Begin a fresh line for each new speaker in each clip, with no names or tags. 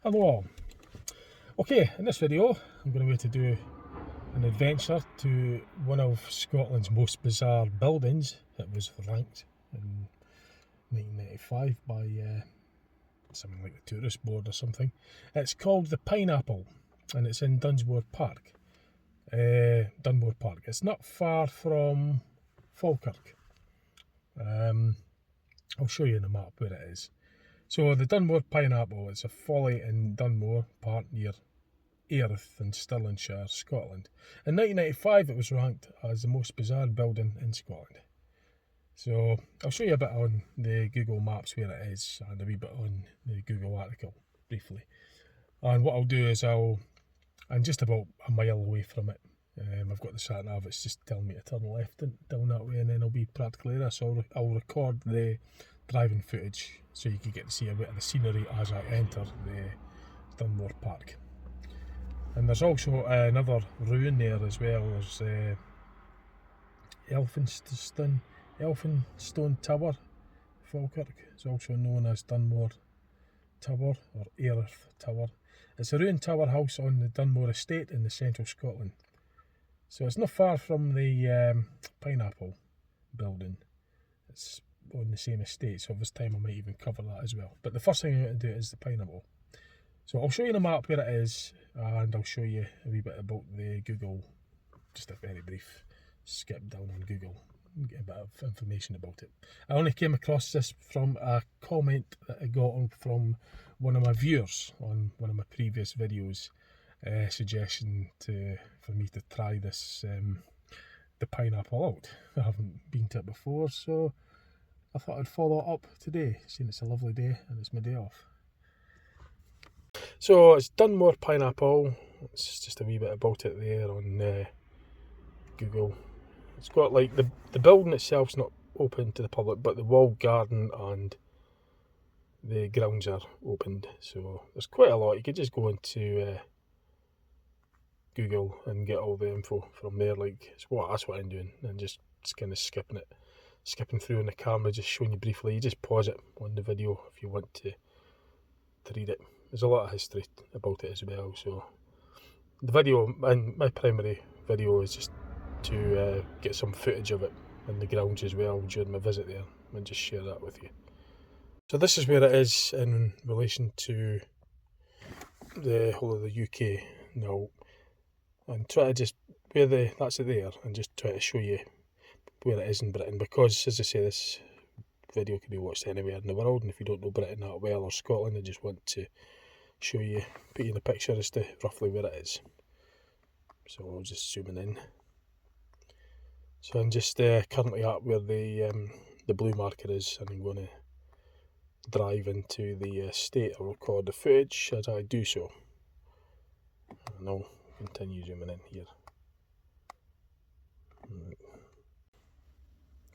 Hello all. Okay, in this video I'm going to do an adventure to one of Scotland's most bizarre buildings. It was ranked in 1995 by something like the Tourist Board or something. It's called the Pineapple and it's in Dunmore Park. It's not far from Falkirk. I'll show you in the map where it is. So the Dunmore Pineapple, it's a folly in Dunmore Park near Airth in Stirlingshire, Scotland. In 1995 it was ranked as the most bizarre building in Scotland. So I'll show you a bit on the Google Maps where it is and a wee bit on the Google article briefly. And what I'll do is I'm just about a mile away from it. I've got the sat nav, it's just telling me to turn left and down that way, and then I'll be practically there. So I'll record the driving footage so you can get to see a bit of the scenery as I enter the Dunmore Park. And there's also another ruin there as well. There's Elphinstone Tower, Falkirk. It's also known as Dunmore Tower or Airth Tower. It's a ruined tower house on the Dunmore estate in the central Scotland. So it's not far from the Pineapple building. It's on the same estate, so this time I might even cover that as well. But the first thing I'm going to do is the Pineapple. So I'll show you the map where it is, and I'll show you a wee bit about the Google, just a very brief skip down on Google, and get a bit of information about it. I only came across this from a comment that I got from one of my viewers on one of my previous videos, suggestion for me to try this, the Pineapple out. I haven't been to it before, so I thought I'd follow it up today, seeing it's a lovely day and it's my day off. So it's Dunmore Pineapple. It's just a wee bit about it there on Google. It's got like the building itself's not open to the public, but the walled garden and the grounds are opened. So there's quite a lot. You could just go into Google and get all the info from there. Like that's what I'm doing, and just kind of skipping through on the camera, just showing you briefly. You just pause it on the video if you want to read it. There's a lot of history about it as well, so the video, and my primary video, is just to get some footage of it and the grounds as well during my visit there, and just share that with you. So this is where it is in relation to the whole of the UK now, and try to just that's it there, and just try to show you where it is in Britain, because as I say, this video can be watched anywhere in the world, and if you don't know Britain that well or Scotland, I just want to show you, put you in a picture as to roughly where it is. So I'll just zoom in. So I'm just currently at where the blue marker is, and I'm going to drive into the estate. I'll record the footage as I do so, and I'll continue zooming in here.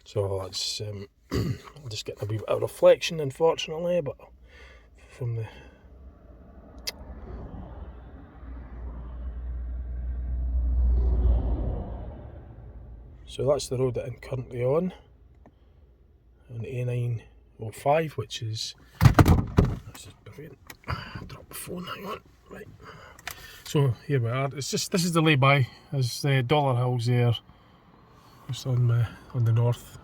So that's I'm just getting a wee bit of reflection, unfortunately, but from the so that's the road that I'm currently on A905, which is this is brilliant. Drop the phone, hang on. Right. So here we are. This is the lay-by. There's the Dollar Hills there, just on the north.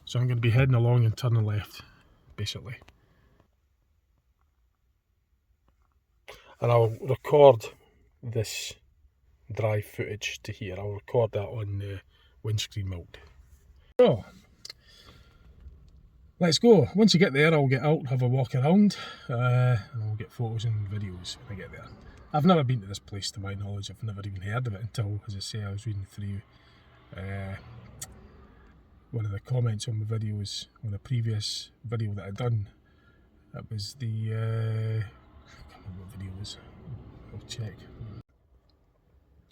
So I'm going to be heading along and turning left, basically. And I'll record this drive footage to here. I'll record that on the windscreen mount. So let's go. Once you get there, I'll get out, have a walk around, and I'll get photos and videos when I get there. I've never been to this place to my knowledge. I've never even heard of it until, as I say, I was reading through one of the comments on my videos, on a previous video that I'd done. That was the I can't remember what video it was. I'll check.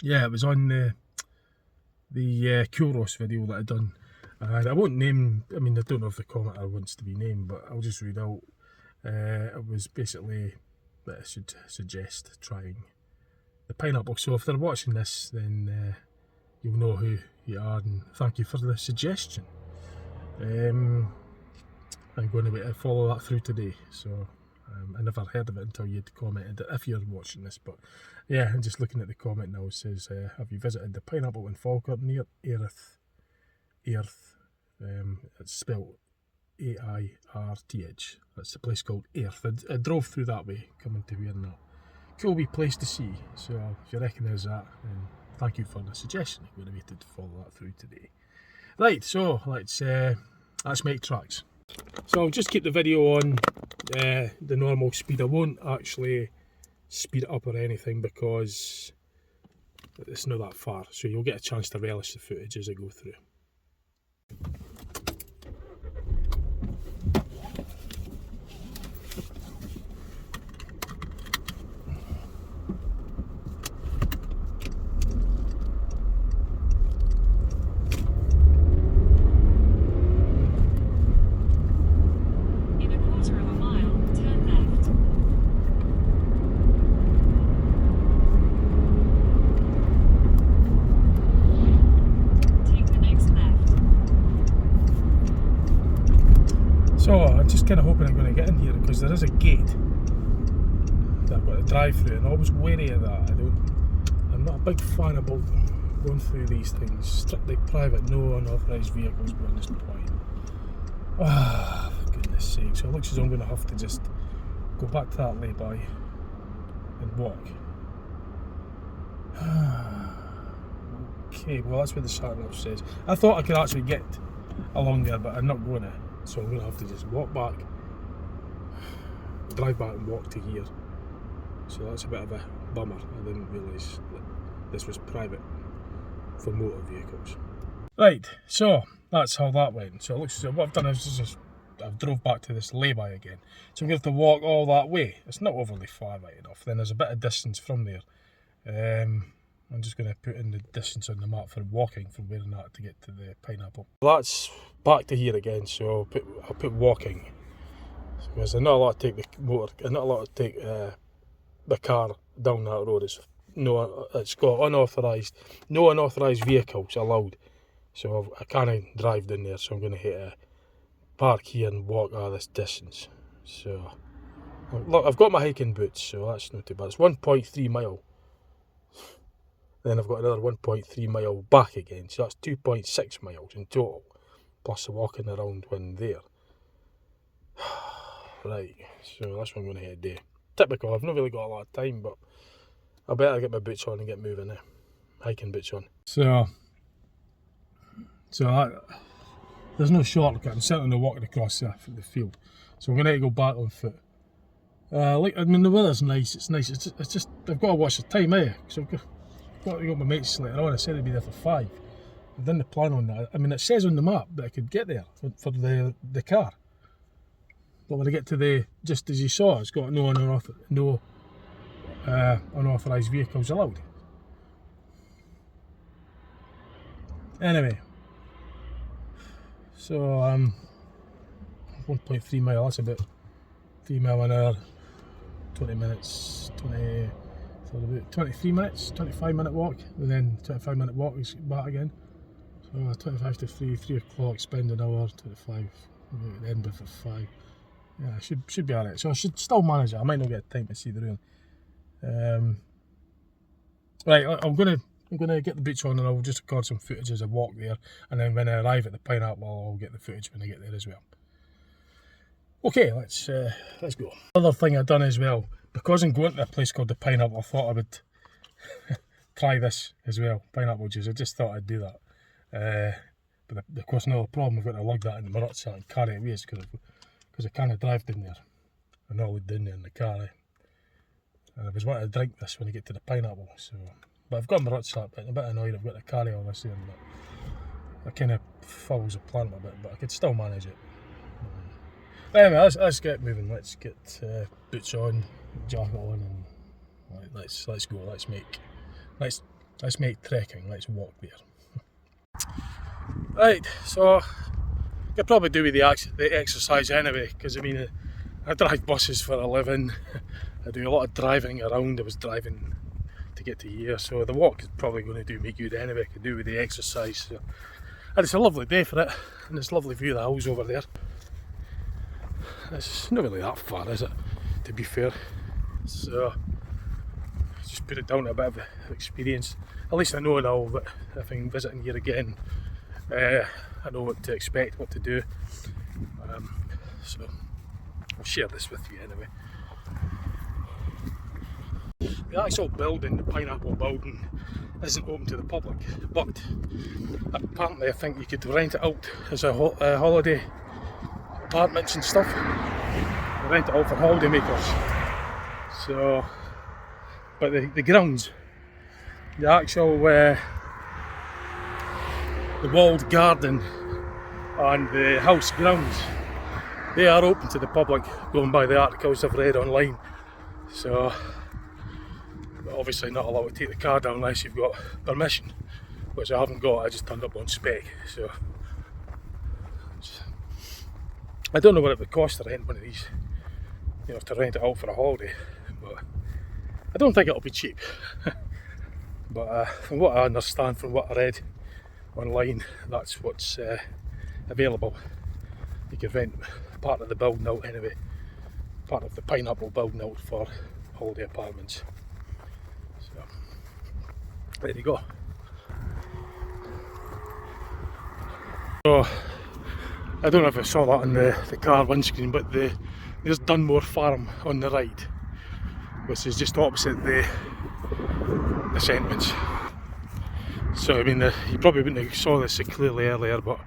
Yeah, it was on the Kuros video that I'd done. And I won't name, I mean, I don't know if the commenter wants to be named, but I'll just read out. It was basically that I should suggest trying the Pineapple. So if they're watching this, then you'll know who you are, and thank you for the suggestion. I'm going to follow that through today. So I never heard of it until you'd commented, if you're watching this. But yeah, I'm just looking at the comment now. It says, have you visited the Pineapple in Falkirk near Airth? It's spelled Airth. That's a place called Airth. I drove through that way coming to here, and that cool wee place to see. So if you reckon there's that, then thank you for the suggestion. I'm going to be able to follow that through today. Right, so let's make tracks. So I'll just keep the video on the normal speed. I won't actually speed it up or anything because it's not that far, so you'll get a chance to relish the footage as I go through. So I'm just kind of hoping I'm going to get in here because there is a gate that I've got to drive through, and I'm always wary of that. I'm not a big fan about going through these things. Strictly private, no unauthorised vehicles beyond this point. Ah, for goodness sake. So it looks as though I'm going to have to just go back to that lay-by and walk. Okay, well that's where the sat-nav says. I thought I could actually get along there, but I'm not going to. So I'm going to have to just walk back, drive back and walk to here. So that's a bit of a bummer. I didn't realise that this was private for motor vehicles. Right, so that's how that went. So it looks as though what I've done is just I've drove back to this lay-by again. So I'm going to have to walk all that way. It's not overly far right enough. Then there's a bit of distance from there. I'm just going to put in the distance on the map for walking from where I'm at to get to the Pineapple. That's back to here again, so I'll put walking. Because I'm not allowed to take the motor, I'm not allowed to take the car down that road. It's got no unauthorised vehicles allowed. So I can't drive down there, so I'm going to hit a park here and walk all this distance. So look, I've got my hiking boots, so that's not too bad. It's 1.3 mile. Then I've got another 1.3 mile back again, so that's 2.6 miles in total, plus the walking around when there. Right, so that's what I'm going to hit today. Typical, I've not really got a lot of time, but I better get my boots on and get moving now. Hiking boots on. So there's no shortcut. I'm certainly walking across the field, so I'm going to go back on foot. The weather's nice. It's nice. It's just I've got to watch the time, because I've got my mates later on. I said I'd be there for 5. I've done the plan on that. I mean, it says on the map that I could get there for the car. But when I get to just as you saw, it's got no unauthorised vehicles allowed. Anyway, so 1.3 mile, that's about 3 mile an hour, 20 minutes, so about 23 minutes, 25-minute walk, and then 25-minute walk is back again. So 25 to 3 o'clock, spend an hour, 25, end for 5. Yeah, should be alright. So I should still manage it. I might not get time to see the ruin. Right, I'm gonna get the boots on and I'll just record some footage as I walk there, and then when I arrive at the Pineapple, I'll get the footage when I get there as well. Okay, let's go. Another thing I've done as well, because I'm going to a place called the Pineapple, I thought I would try this as well, pineapple juice. I just thought I'd do that. But of course, another problem, I've got to lug that in my rucksack and carry it away because I can't drive down there. I'm not allowed down there in the car. And I was wanting to drink this when I get to the Pineapple. So, but I've got my rucksack, but I'm a bit annoyed I've got to carry all this in. But it kind of fouls the plan a bit, but I could still manage it. Anyway, let's get moving. Let's get boots on, jacket on, and let's go. Let's make trekking. Let's walk there. Right, so I could probably do with the exercise anyway, because I mean I drive buses for a living. I do a lot of driving around. I was driving to get to here, so the walk is probably going to do me good anyway. I could do with the exercise. So. And it's a lovely day for it, and it's a lovely view of the hills over there. It's not really that far, is it, to be fair? So just put it down to a bit of experience. At least I know now that if I'm visiting here again, I know what to expect, what to do. So I'll share this with you anyway. The actual building, the Pineapple building, isn't open to the public, but apparently I think you could rent it out as a holiday apartments and stuff. They rent it out for holiday makers. So, but the grounds, the actual the walled garden and the house grounds, they are open to the public, going by the articles I've read online. So obviously not allowed to take the car down unless you've got permission, which I haven't got. I just turned up on spec. So I don't know what it would cost to rent one of these, you know, to rent it out for a holiday, but I don't think it'll be cheap. But from what I understand, from what I read online, that's what's available. You can rent part of the building out anyway, part of the Pineapple building out for holiday apartments. So there you go. So I don't know if I saw that on the car windscreen, but there's Dunmore Farm on the right, which is just opposite this entrance. So I mean, you probably wouldn't have saw this so clearly earlier, but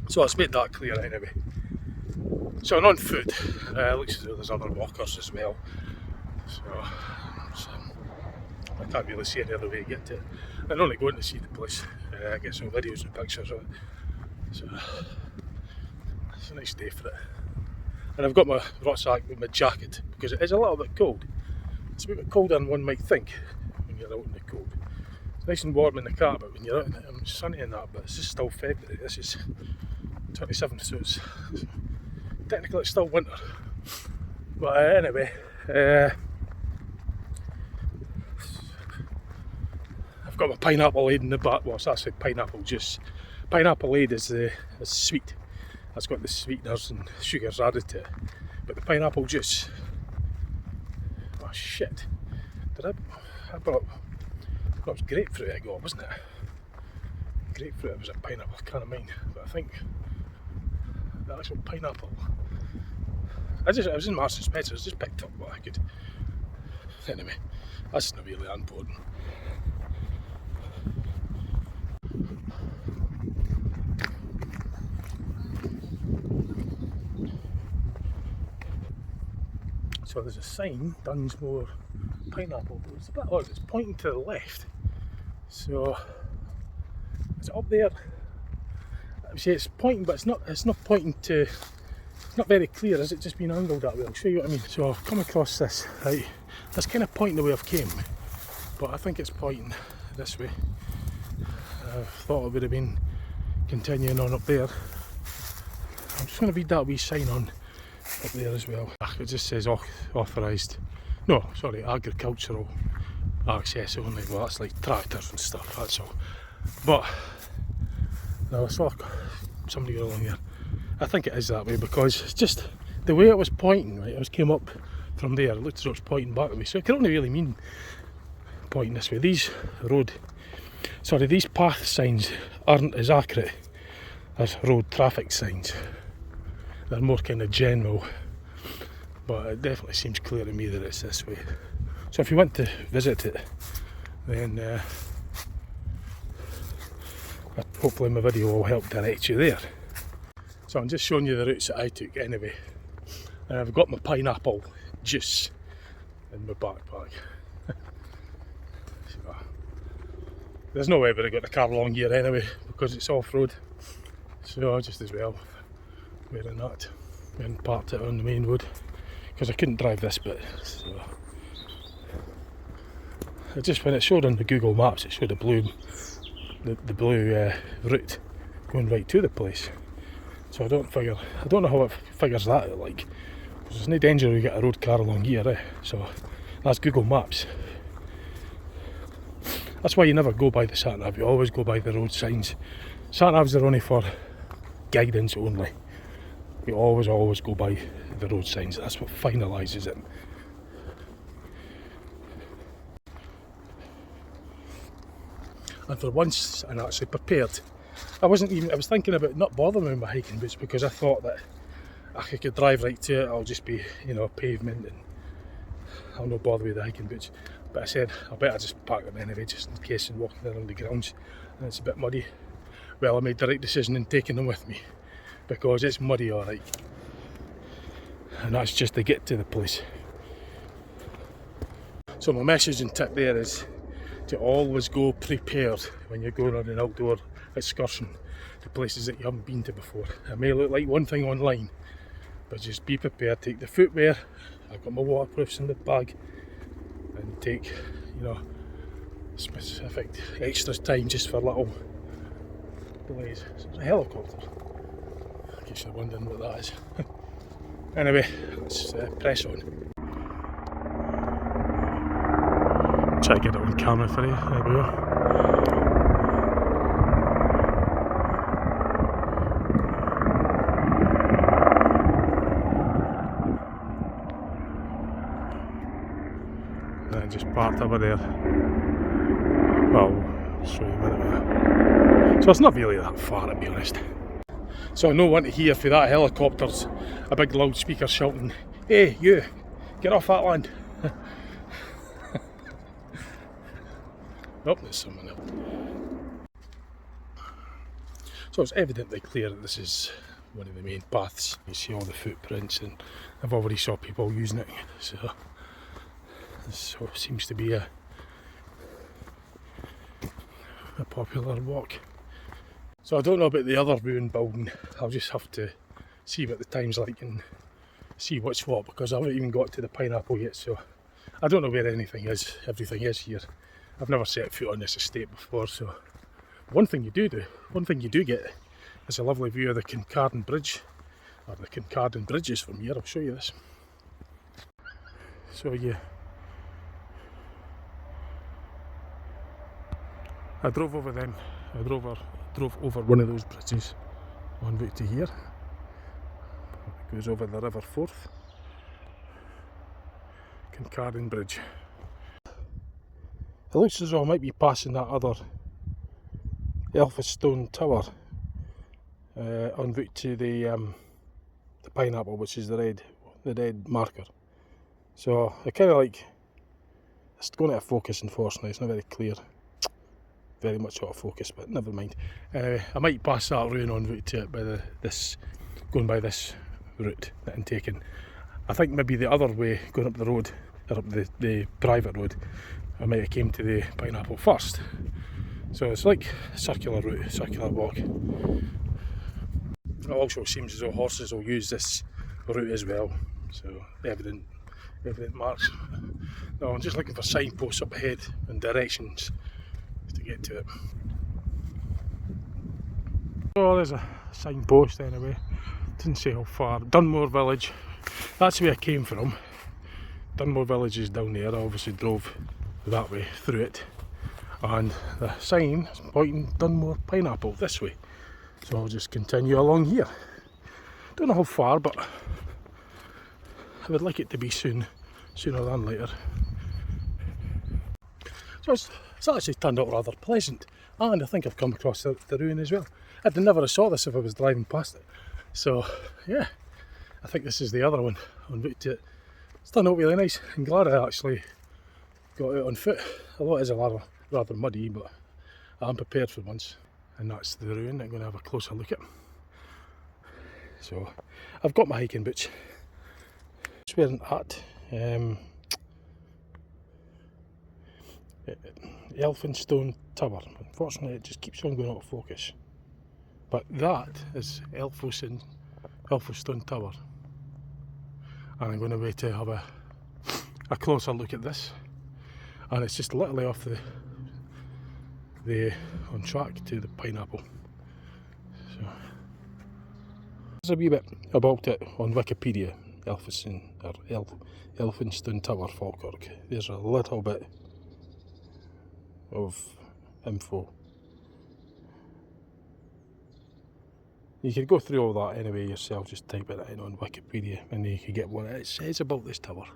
so let's make that clear anyway. So on foot, looks as though there's other walkers as well. So I can't really see any other way to get to it. I'm only going to see the place, get some videos and pictures of it. So it's a nice day for it. And I've got my rucksack with my jacket because it is a little bit cold. It's a bit colder than one might think when you're out in the cold. It's nice and warm in the car, but when you're out in it, it's sunny and that, but it's just still February. This is 27th, so it's technically it's still winter. But anyway, I've got my pineapple aid in the back. Well, it's actually pineapple juice. Pineapple aid is sweet. That's got the sweeteners and sugars added to it. But the pineapple juice, oh shit! I brought? It was grapefruit I got, wasn't it? Grapefruit, it was a pineapple, I can't mind. But I think the actual pineapple. I was in Marks and Spencer's, just picked up what I could. Anyway, that's not really important. So there's a sign, Dunmore Pineapple, but it's a bit odd, it's pointing to the left. So is it up there? I would say it's pointing, but it's not pointing to, it's not very clear. Is it just been angled that way? I'll show you what I mean. So I've come across this, right? That's kind of pointing the way I've came, but I think it's pointing this way. I thought it would have been continuing on up there. I'm just going to read that wee sign on up there as well. It just says authorised, no, sorry, agricultural access only. Well, that's like tractors and stuff, that's all. But no, I saw somebody along here. I think it is that way because it's just the way it was pointing, right? I came up from there, it looked as though it was pointing back at me, so it can only really mean pointing this way. These path signs aren't as accurate as road traffic signs. They're more kind of general, but it definitely seems clear to me that it's this way. So if you want to visit it, then hopefully my video will help direct you there. So I'm just showing you the routes that I took anyway. And I've got my pineapple juice in my backpack. So, there's no way we'd have got the car along here anyway because it's off-road. So just as well wearing that and parked it on the main road because I couldn't drive this bit. So it just, when it showed on the Google Maps, it showed the blue route going right to the place. So I don't know how it figures that out, like, There's no danger you get a road car along here, so that's Google Maps. That's why you never go by the sat-nav, you always go by the road signs. Sat-navs are only for guidance only. You always go by the road signs, that's what finalises it. And for once, I'm actually prepared. I was thinking about not bothering with my hiking boots because I thought that I could drive right to it, I'll just be, pavement and I'll not bother with the hiking boots. But I said, I better just pack them anyway, just in case I'm walking around the grounds and it's a bit muddy. Well, I made the right decision in taking them with me because it's muddy alright. And that's just to get to the place. So my message and tip there is to always go prepared when you're going on an outdoor excursion to places that you haven't been to before. It may look like one thing online, but just be prepared. Take the footwear, I've got my waterproofs in the bag, and take, specific extra time just for little delays. So there's a helicopter, in case you're wondering what that is. Anyway, let's press on. Try to get it on camera for you, there we go. And just parked over there. Well, I'll show you a minute. So it's not really that far, to be honest. So I know one to hear for that helicopter's a big loudspeaker shouting, "Hey, you, get off that land." Oh, there's someone else. So it's evidently clear that this is one of the main paths. You see all the footprints, and I've already saw people using it. So this seems to be a popular walk. So I don't know about the other ruined building. I'll just have to see what the time's like and see what's what, because I haven't even got to the pineapple yet. So I don't know where everything is here. I've never set foot on this estate before, so one thing you do get is a lovely view of the Kincardine Bridge, or the Kincardine Bridges from here. I'll show you this. So yeah, I drove over them. I drove over one of those bridges on route to here. It goes over the River Forth. Kincardine Bridge. It looks as though I might be passing that other Elphinstone Tower en route to the pineapple, which is the red marker. So I kind of like, it's going out of focus unfortunately, it's not very clear, very much out of focus, but never mind. Anyway, I might pass that ruin en route to it by going by this route that I'm taking. I think maybe the other way, going up the road, or up the private road, I might have came to the pineapple first. So it's like a circular route, circular walk. It also seems as though horses will use this route as well. So evident marks. No, I'm just looking for signposts up ahead and directions to get to it. Oh, there's a signpost anyway. Didn't say how far. Dunmore village. That's where I came from. Dunmore village is down there. I obviously drove that way through it, and the sign is pointing Dunmore pineapple this way, so I'll just continue along here. Don't know how far, but I would like it to be sooner than later. So it's actually turned out rather pleasant, and I think I've come across the ruin as well. I'd never have saw this if I was driving past it. So yeah, I think this is the other one en route to it. It's turned out really nice. I'm glad I actually got out on foot, although it is rather muddy, but I'm prepared for once. And that's the ruin. I'm going to have a closer look at. So I've got my hiking boots. It's where I'm at. Elphinstone Tower. Unfortunately, it just keeps on going out of focus. But that is Elphinstone Tower. And I'm going to wait to have a closer look at this. And it's just literally off on track to the pineapple. So there's a wee bit about it on Wikipedia. Elphinstone Tower, Falkirk. There's a little bit of info. You could go through all that anyway yourself, just type it in on Wikipedia and you can get what it says about this tower.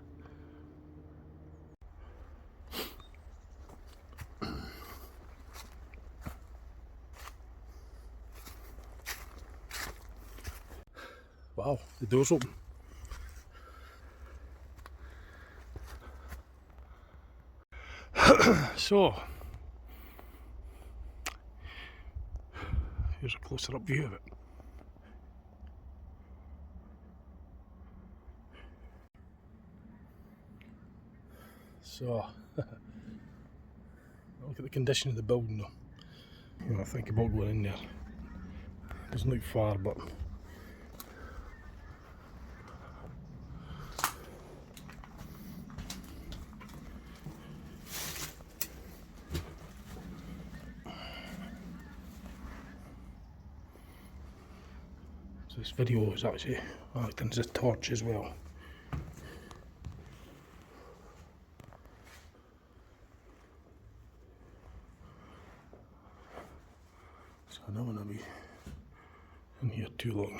Wow, the door's open. So, here's a closer up view of it. So, look at the condition of the building though. You know, I think about going in there. Doesn't look far, but so this video is actually acting as a torch as well. So I don't want to be in here too long.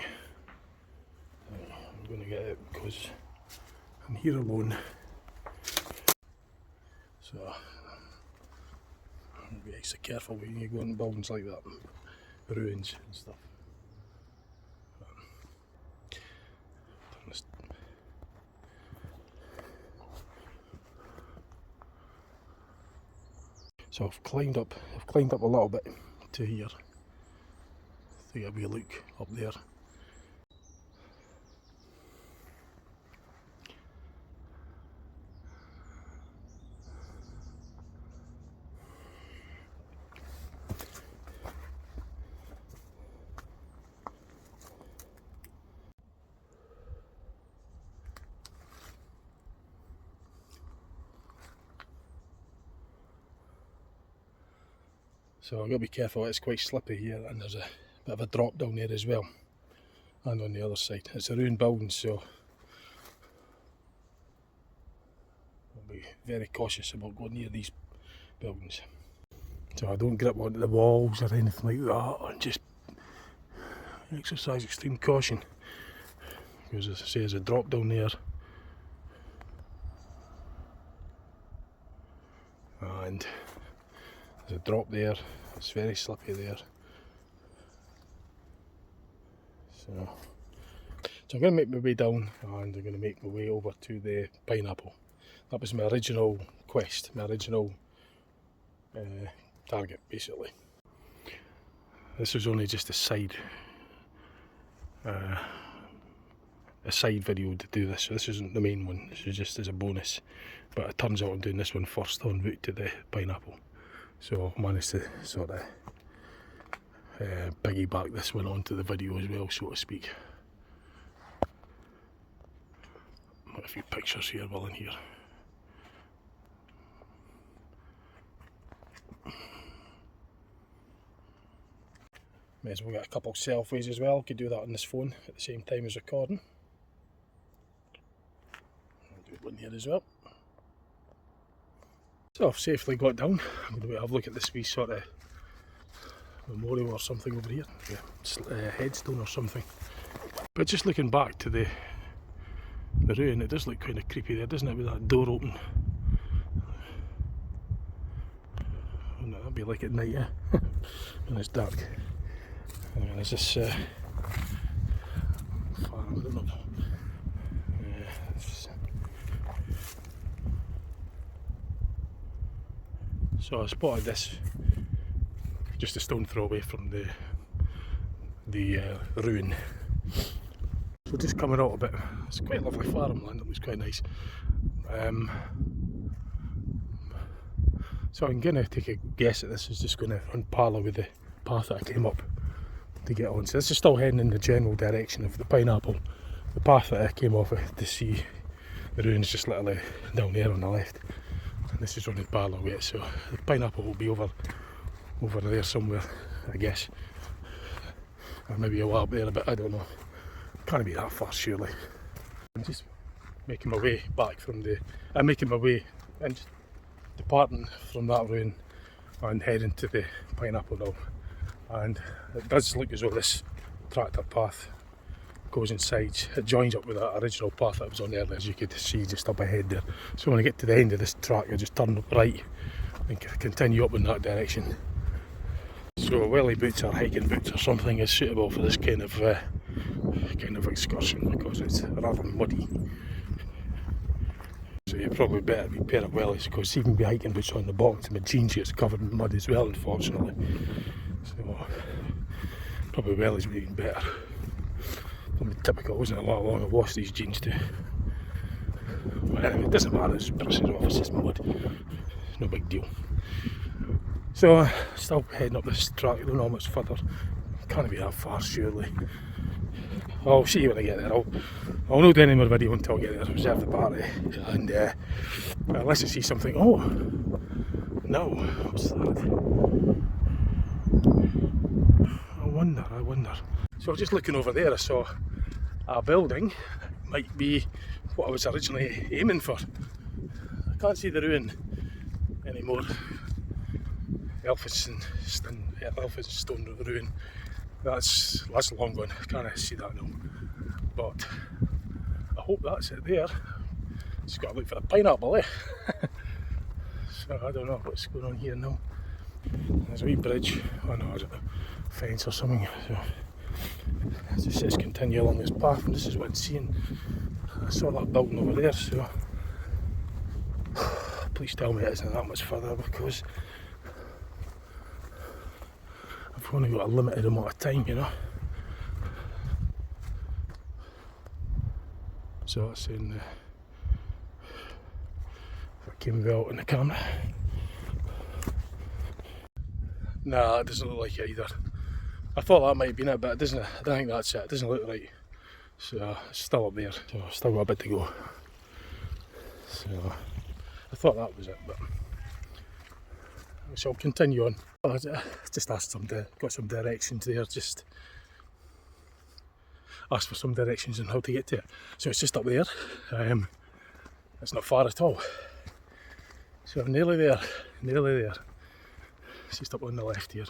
I'm going to get out because I'm here alone. So be extra careful when you go in buildings like that, ruins and stuff. So I've climbed up a little bit to here. Take a wee look up there. So I've got to be careful, it's quite slippy here and there's a bit of a drop down there as well. And on the other side. It's a ruined building, so I'll be very cautious about going near these buildings. So I don't grip onto the walls or anything like that, and just exercise extreme caution. Because as I say, there's a drop down there. And there's a drop there, it's very slippy there. So I'm going to make my way down and I'm going to make my way over to the pineapple. That was my original quest, my original target basically. This was only just a side video to do this, so this isn't the main one, this is just as a bonus. But it turns out I'm doing this one first en route to the pineapple. So I managed to sort of piggyback this one onto the video as well, so to speak. Got a few pictures here while in here. May as well get a couple of selfies as well. Could do that on this phone at the same time as recording. I'll do one here as well. So I've safely got down. I'm going to have a look at this wee sort of memorial or something over here. Yeah, headstone or something. But just looking back to the ruin, it does look kind of creepy there, doesn't it, with that door open. Wouldn't that be like at night, yeah? When it's dark. And there's this farm, I don't know. So I spotted this just a stone throw away from the ruin. So just coming out a bit, it's quite lovely farmland, it looks quite nice. So I'm going to take a guess that this is just going to run parallel with the path that I came up to get on. So this is still heading in the general direction of the pineapple. The path that I came off of to see the ruins just literally down there on the left. And this is running parallel with it, so the pineapple will be over there somewhere, I guess. Or maybe a while up there a bit, I don't know. Can't be that far surely. I'm just making my way back from the, making my way and just departing from that ruin and heading to the Pineapple Knoll. And it does look as though this tractor path goes inside. It joins up with that original path that was on earlier, as you could see just up ahead there. So when I get to the end of this track, I just turn right and continue up in that direction. So welly boots or hiking boots or something is suitable for this kind of excursion because it's rather muddy. So you're probably better be a pair of wellies, because even with hiking boots on the bottom to my jeans gets covered in mud as well, unfortunately. So probably wellies would be even better. Something typical, isn't it? How long I've washed these jeans to. But anyway, it doesn't matter, it's brushes off, it's just mud. It's no big deal. So still heading up this track, I don't know how much further. Can't be that far surely. I'll see you when I get there. I'll not do any more video until I get there, reserve the battery, and unless I see something. Oh no, what's that? I wonder. So just looking over there, I saw a building, might be what I was originally aiming for. I can't see the ruin anymore. Elphinstone ruin. That's long gone. I can't see that now. But I hope that's it there. Just got to look for a pineapple, eh? So I don't know what's going on here now. There's a wee bridge. Oh no, there's a fence or something. So it just says continue along this path, and this is what I'm seeing. I saw that building over there, so please tell me it isn't that much further, because I've only got a limited amount of time, you know. So it's in if I came well in the camera. Nah, it doesn't look like it either. I thought that might have been it, but it doesn't. I don't think that's it. It doesn't look right. So it's still up there. So I've still got a bit to go. So I thought that was it, but so I'll continue on. I just asked got some directions there. Just asked for some directions on how to get to it. So it's just up there. It's not far at all. So I'm nearly there. It's just up on the left here.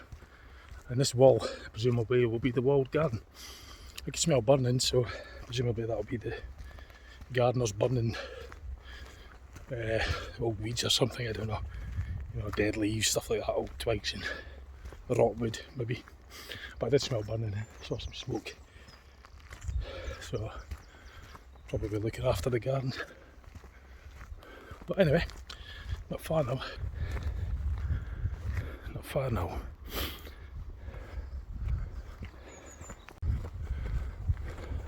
And this wall, presumably, will be the walled garden. I can smell burning, so presumably that'll be the gardeners burning old weeds or something, I don't know. You know, dead leaves, stuff like that, old twigs and rotwood, maybe. But I did smell burning, I saw some smoke. So, probably looking after the garden. But anyway, not far now.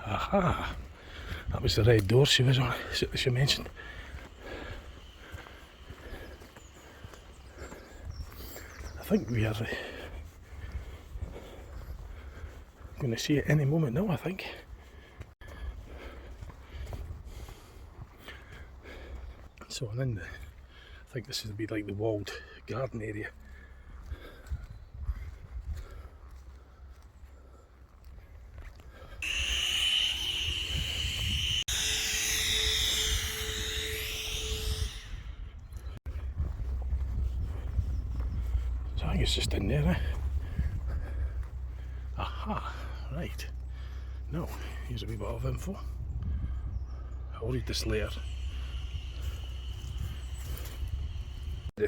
Aha! That was the red door she was on, she mentioned. I think we are going to see it any moment now, I think. So I'm in the, I think this would be like the walled garden area. So I think it's just in there, eh? Aha, right. No, here's a wee bit of info. I'll read this later.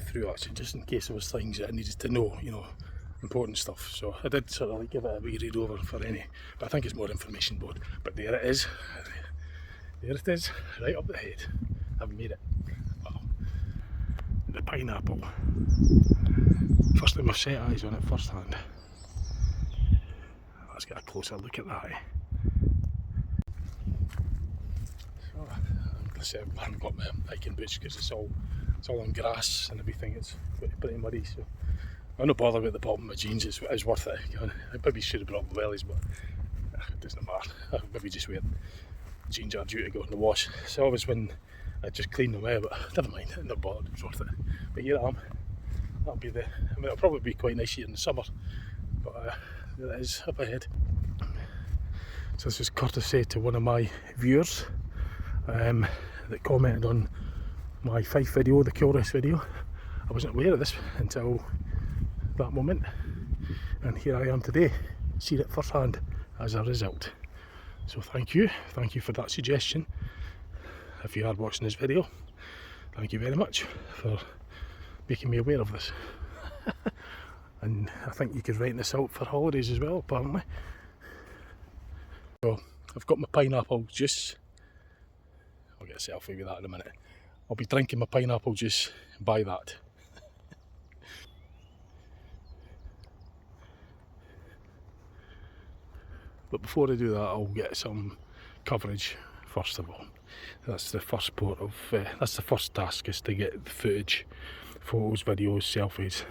Through actually, just in case there was things that I needed to know, you know, important stuff. So I did sort of like give it a wee read over for any, but I think it's more information board. But there it is. There it is, right up the head. I've made it. Wow. The pineapple. First time I've set eyes on it first hand. Let's get a closer look at that. So, I haven't got my hiking boots because it's all on grass and everything. It's pretty muddy, so I'm not bothered with the bottom of my jeans. It's worth it. I maybe should have brought the wellies, but it doesn't matter. I maybe just wear jeans are due to go in the wash. So always when I just clean them out, but never mind. I'm not bothered. It's worth it. But here I am. That'll be the. I mean, it'll probably be quite nice here in the summer, but there it is up ahead. So this is courtesy to one of my viewers. that commented on my Fife video, the Chorus video. I wasn't aware of this until that moment, and here I am today, seen it firsthand as a result. So thank you for that suggestion. If you are watching this video, thank you very much for making me aware of this. And I think you could rent this out for holidays as well, apparently. So I've got my pineapple juice. I'll get a selfie with that in a minute. I'll be drinking my pineapple juice by that. But before I do that, I'll get some coverage first of all. That's the first that's the first task, is to get the footage, photos, videos, selfies.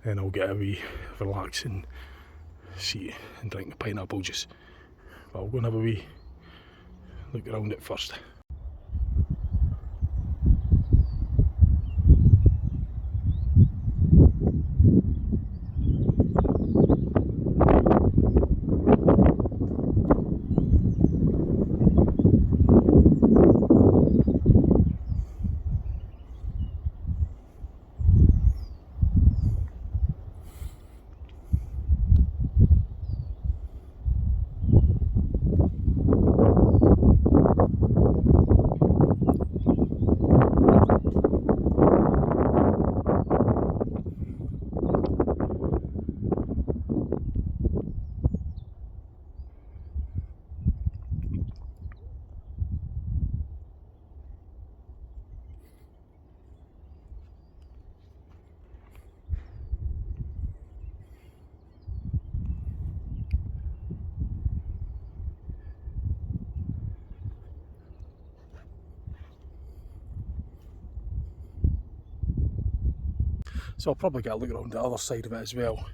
Then I'll get a wee relaxing seat and drink my pineapple juice. But I'll go and have a wee look around it first. So I'll probably get a look around the other side of it as well.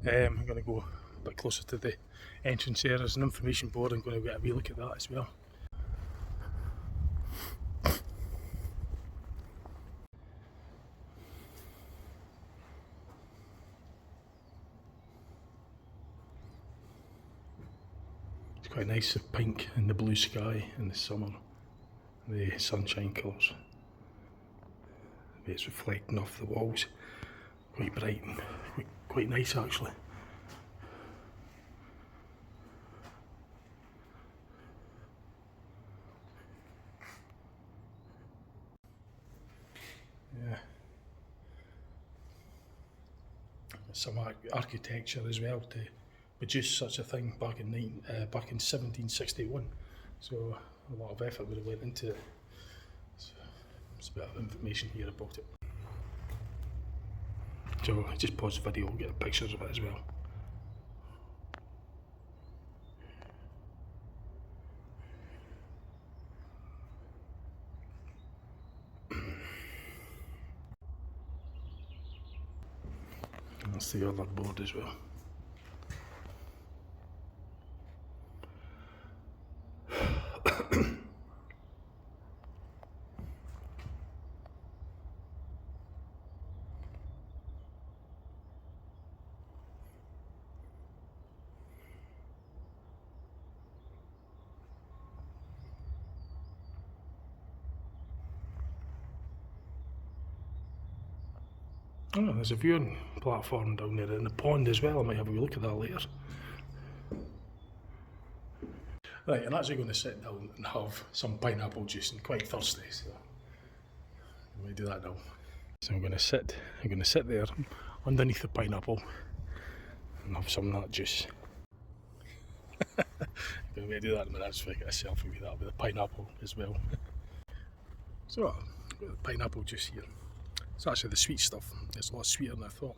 I'm going to go a bit closer to the entrance here. There's an information board. I'm going to get a wee look at that as well. It's quite nice, the pink and the blue sky in the summer, the sunshine colours. It's reflecting off the walls, quite bright and quite nice actually. Yeah, some architecture as well to produce such a thing back in 1761. So a lot of effort would have went into it. So there's a bit of information here about it. So I just pause the video and get pictures of it as well. And that's the other board as well. Oh, there's a viewing platform down there in the pond as well. I might have a wee look at that later. Right, I'm actually going to sit down and have some pineapple juice. I'm quite thirsty, so I'm going to do that now. So I'm going to sit there underneath the pineapple and have some of that juice. I'm going to do that in a minute, so I get a selfie with that, with the pineapple as well. So I've got the pineapple juice here. It's actually the sweet stuff. It's a lot sweeter than I thought.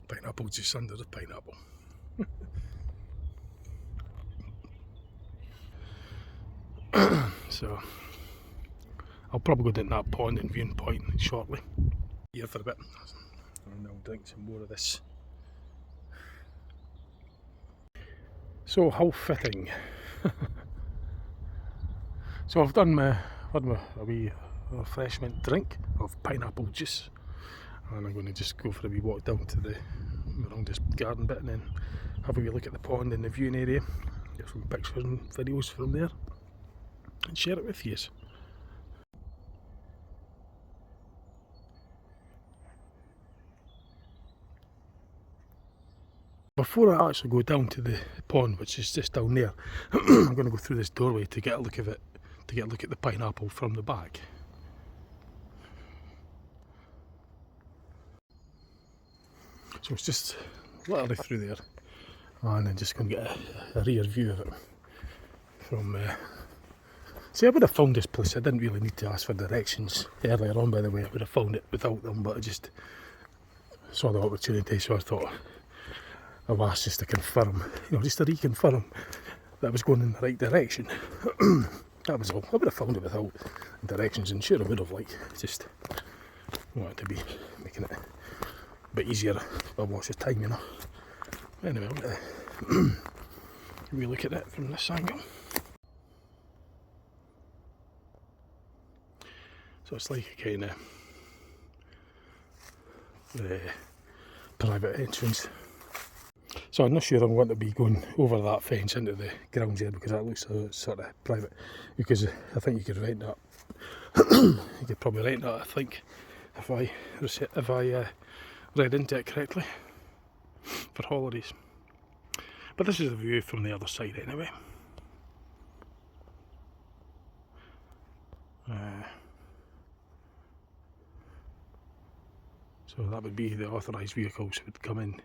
Pineapple juice under the pineapple. So I'll probably go down that pond and viewing point shortly. Here for a bit, and I'll drink some more of this. So how fitting. So I've had a wee refreshment drink of pineapple juice, and I'm going to just go for a wee walk down to the around this garden bit and then have a wee look at the pond and the viewing area, get some pictures and videos from there and share it with you. Before I actually go down to the pond, which is just down there, I'm going to go through this doorway to get a look of it, to get a look at the pineapple from the back. So it's just literally through there, and I'm just going to get a rear view of it from. See, I would have found this place. I didn't really need to ask for directions earlier on, by the way. I would have found it without them, but I just saw the opportunity, so I thought I'll ask just to confirm, just to reconfirm that I was going in the right direction. That was all. I would have found it without directions, and sure I would have, just wanted to be making it a bit easier by watch of time, Anyway, I'm going to re-look at it from this angle. So it's like a kind of private entrance. So I'm not sure I'm going to be going over that fence into the grounds here, because that looks sort of private, because I think you could rent that. You could probably rent that, I think, if I read into it correctly, for holidays. But this is the view from the other side anyway. So that would be the authorised vehicles would come in.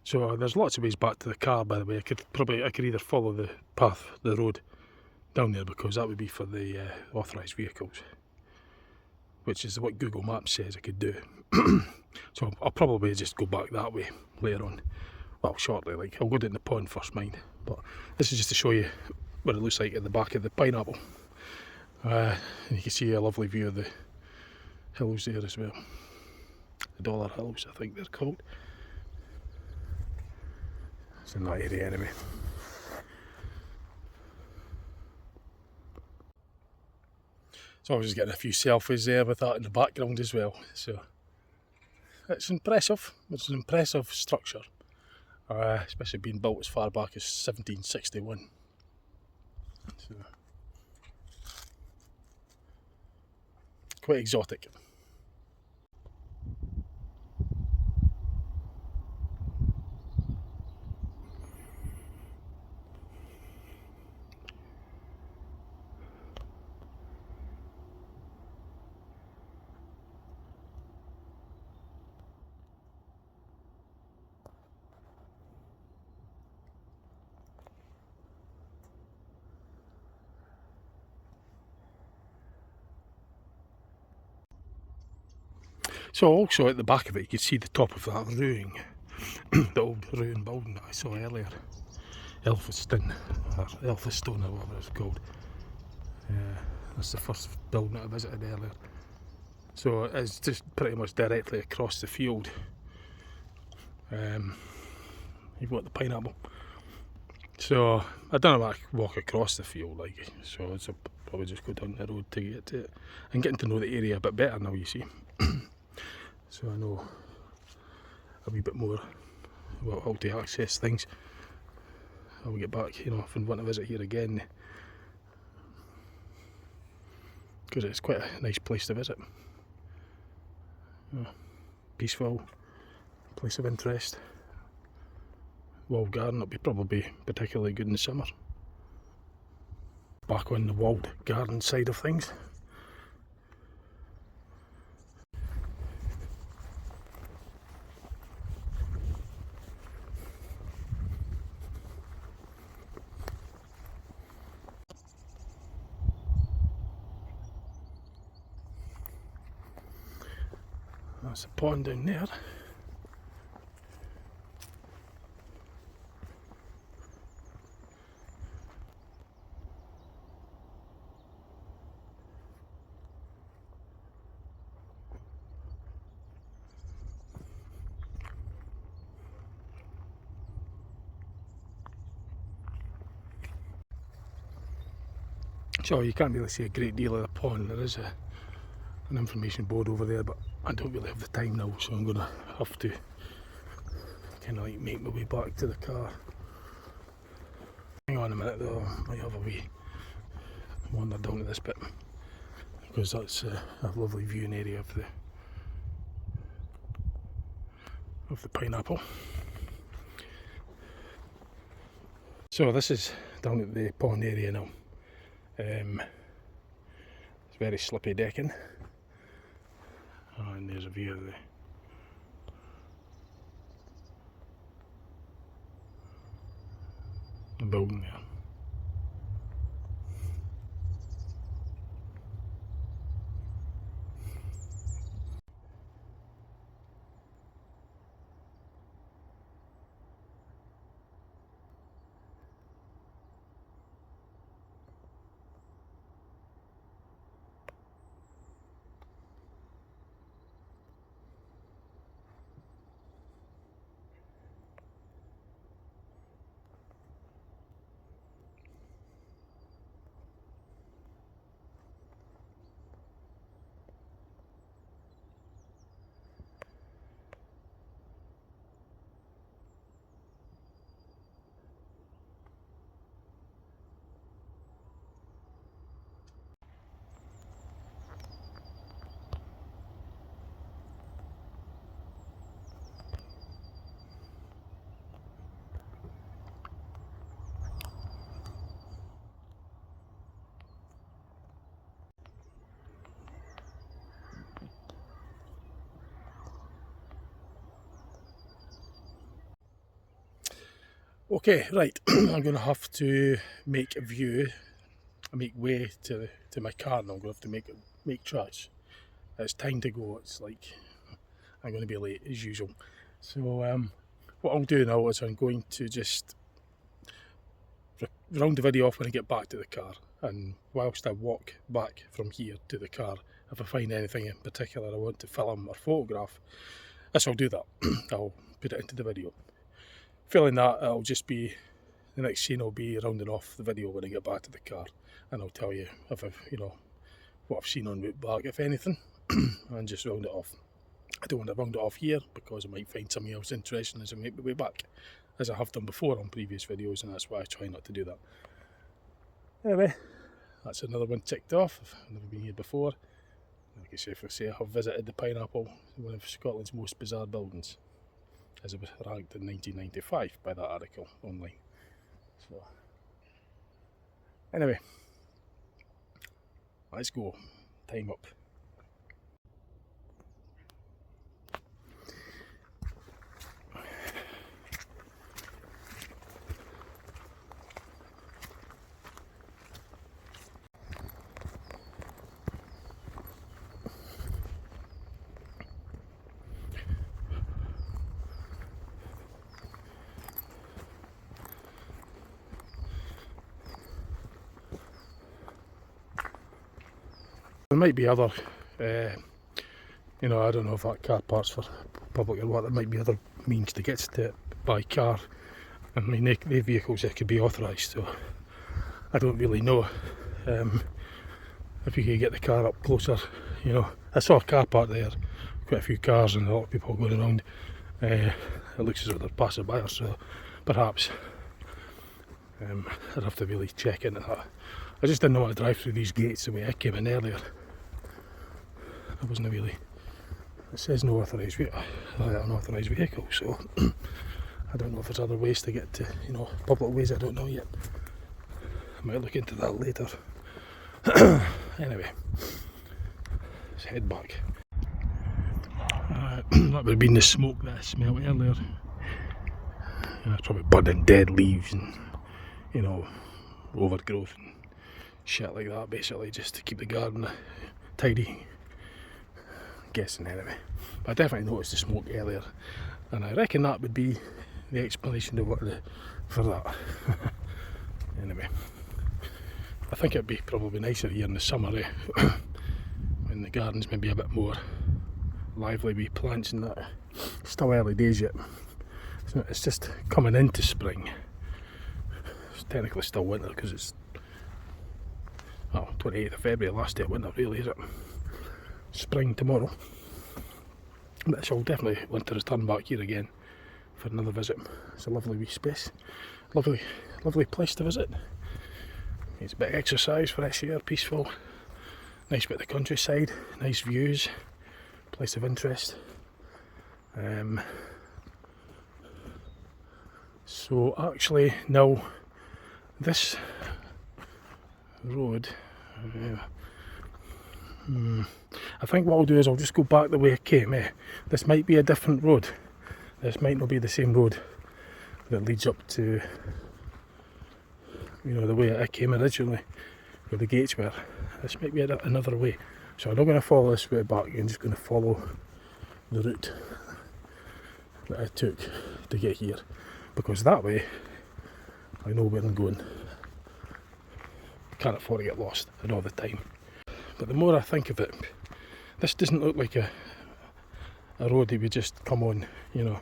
So there's lots of ways back to the car, by the way. I could either follow the path, the road down there, because that would be for the authorised vehicles, which is what Google Maps says I could do. So I'll probably just go back that way later on. Well, shortly, I'll go down the pond first, mind. But this is just to show you what it looks like at the back of the pineapple. And you can see a lovely view of the hills there as well. The Dollar Hills, I think they're called. It's in that area anyway. So I was just getting a few selfies there with that in the background as well. So it's impressive. It's an impressive structure, especially being built as far back as 1761. So, quite exotic. So also at the back of it you can see the top of that ruin, the old ruin building that I saw earlier, Elphinstone or whatever it's called. That's the first building that I visited earlier. So it's just pretty much directly across the field. You've got the pineapple. So I don't know if I can walk across the field, so I'll probably just go down the road to get to it. I'm getting to know the area a bit better now, you see. So I know a wee bit more about how to access things. I'll get back, if I want to visit here again, because it's quite a nice place to visit. Peaceful, place of interest. Walled garden, it'll be probably particularly good in the summer. Back on the walled garden side of things. That's a pond down there. So you can't really see a great deal of the pond. There is an information board over there, but I don't really have the time now, so I'm going to have to kind of like make my way back to the car. Hang on a minute though, I might have a wee wander down to this bit, because that's a lovely viewing area of the pineapple. So this is down at the pond area now. It's very slippy decking. Oh, and there's a view of the building there. Okay, right, I'm going to have to make way to my car now. I'm going to have to make tracks. It's time to go. It's like I'm going to be late as usual. So what I'll do now is I'm going to just round the video off when I get back to the car, and whilst I walk back from here to the car, if I find anything in particular I want to film or photograph, I'll do that. I'll put it into the video. Failing that, it'll just be, the next scene will be rounding off the video when I get back to the car, and I'll tell you if I've, what I've seen on route back, if anything, and just round it off. I don't want to round it off here because I might find something else interesting as I make my way back, as I have done before on previous videos, and that's why I try not to do that. Anyway, that's another one ticked off. I've never been here before. Like I say, I have visited the Pineapple, one of Scotland's most bizarre buildings, as it was ranked in 1995 by that article online. So, anyway, let's go. Time up. There might be other, I don't know if that car park's for public or what. There might be other means to get to it by car. I mean, the vehicles that could be authorised, so I don't really know. If you could get the car up closer, I saw a car park there, quite a few cars and a lot of people going around. It looks as though they're passing by us, so perhaps I'd have to really check into that. I just didn't want to drive through these gates the way I came in earlier. I wasn't really. It says no authorised vehicle, unauthorised vehicle, so I don't know if there's other ways to get to, public ways. I don't know yet. I might look into that later. Anyway, let's head back. That would have been the smoke that I smelled earlier. It's probably burning dead leaves and, overgrowth and shit like that, basically, just to keep the garden tidy. I'm guessing anyway. But I definitely noticed the smoke earlier, and I reckon that would be the explanation for that. Anyway, I think it'd be probably nicer here in the summer, when the garden's maybe a bit more lively with plants and that. Still early days yet. It's just coming into spring. It's technically still winter because it's 28th of February, last day of winter really, is it? Spring tomorrow. But it's all definitely winter has turned back here again. for another visit. It's a lovely wee space, lovely place to visit. It's a bit of exercise, fresh air, peaceful, nice bit of the countryside, nice views, place of interest. So actually now this road, I think what I'll do is I'll just go back the way I came. This might be a different road. This might not be the same road that leads up to, you know, the way I came originally, where the gates were. This might be another way. So I'm not going to follow this way back, I'm just going to follow the route that I took to get here, because that way I know where I'm going. Can't afford to get lost at all the time. But the more I think of it, this doesn't look like a road that we just come on, you know,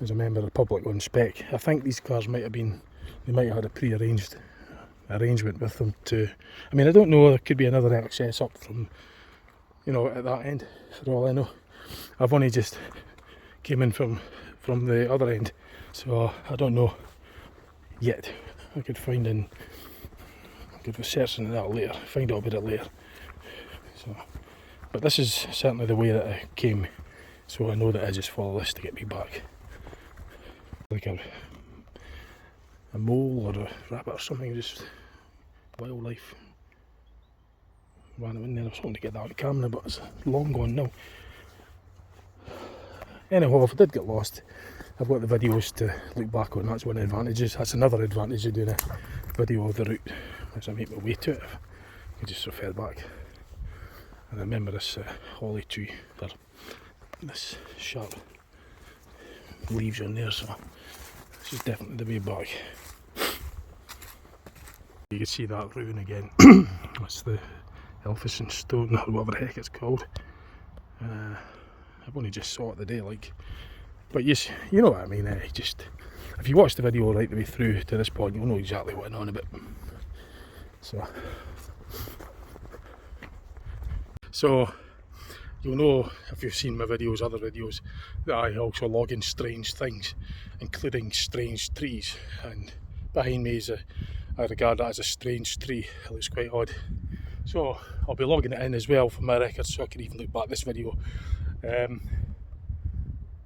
as a member of the public on spec. I think these cars might have had a pre-arranged arrangement with them to, I mean, I don't know, there could be another access up from, you know, at that end, for all I know. I've only just came in from the other end, so I don't know yet. I could research into that later, find out about it later. So, but this is certainly the way that I came, so I know that I just follow this to get me back. Like a mole or a rabbit or something, just wildlife. Ran in there, I was hoping to get that on camera, but it's long gone now. Anyhow, if I did get lost, I've got the videos to look back on. That's one of the advantages. That's another advantage of doing a video of the route. As I make my way to it, I can just refer back. And I remember this holly tree, or this sharp leaves on there, so this is definitely the way back. You can see that ruin again. That's the Elphinstone, or whatever the heck it's called. I've only just saw it today, like, but you know what I mean. Just if you watch the video right the way through to this point, you'll know exactly what I'm on about. So you'll know, if you've seen my videos, other videos, that I also log in strange things, including strange trees. And behind me is I regard that as a strange tree. It looks quite odd. So I'll be logging it in as well for my records, so I can even look back this video.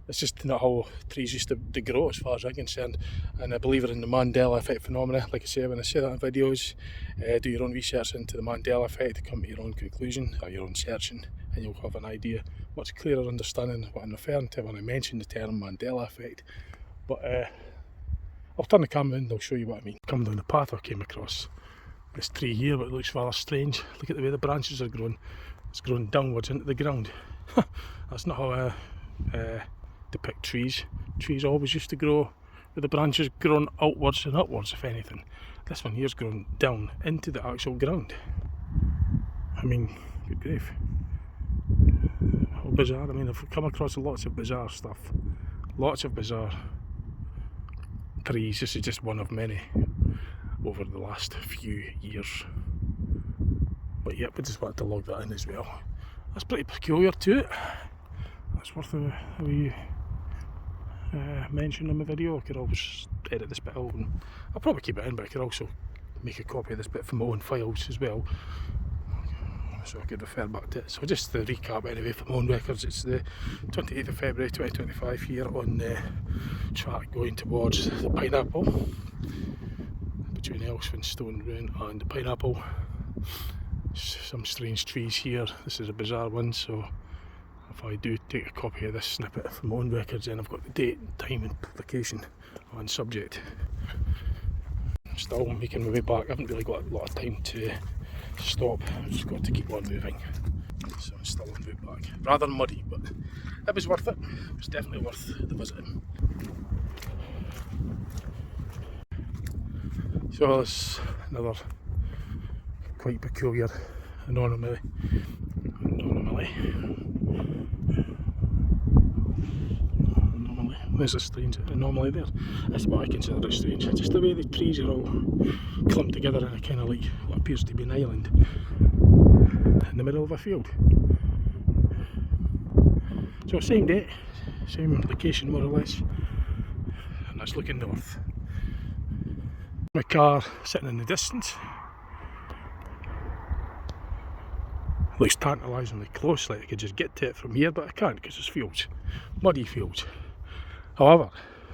It's just not how trees used to grow, as far as I'm concerned, and I believe in the Mandela effect phenomena. Like I say, when I say that in videos, do your own research into the Mandela effect to come to your own conclusion, or your own searching, and you'll have an idea, much clearer understanding of what I'm referring to when I mention the term Mandela effect. But I'll turn the camera in and I'll show you what I mean. Coming down the path, I came across this tree here, but it looks rather strange. Look at the way the branches are growing. It's growing downwards into the ground. That's not how I depict trees. Trees always used to grow with the branches growing outwards and upwards, if anything. This one here's grown down into the actual ground. I mean, good grief. How bizarre. I mean, I've come across lots of bizarre stuff. Lots of bizarre trees. This is just one of many over the last few years. But yep, we just wanted to log that in as well. That's pretty peculiar to it. That's worth a wee mention in my video. I could always edit this bit out, and I'll probably keep it in, but I could also make a copy of this bit from my own files as well, so I could refer back to it. So just to recap anyway, from my own records, it's the 28th of February 2025 here on the track going towards the Pineapple, between the Elphinstone ruin and the Pineapple. Some strange trees here. This is a bizarre one, so if I do take a copy of this snippet from my own records, then I've got the date, time and publication and subject. I'm still making my way back. I haven't really got a lot of time to stop. I've just got to keep on moving. So I'm still on the way back. Rather muddy, but it was worth it. It was definitely worth the visit. So there's another quite peculiar anomaly. There's a strange anomaly there. That's what I consider it strange. Just the way the trees are all clumped together in a kind of like what appears to be an island in the middle of a field. So same date, same location more or less, that's looking north. My car sitting in the distance. Looks tantalisingly close, like I could just get to it from here, but I can't because there's fields, muddy fields. However,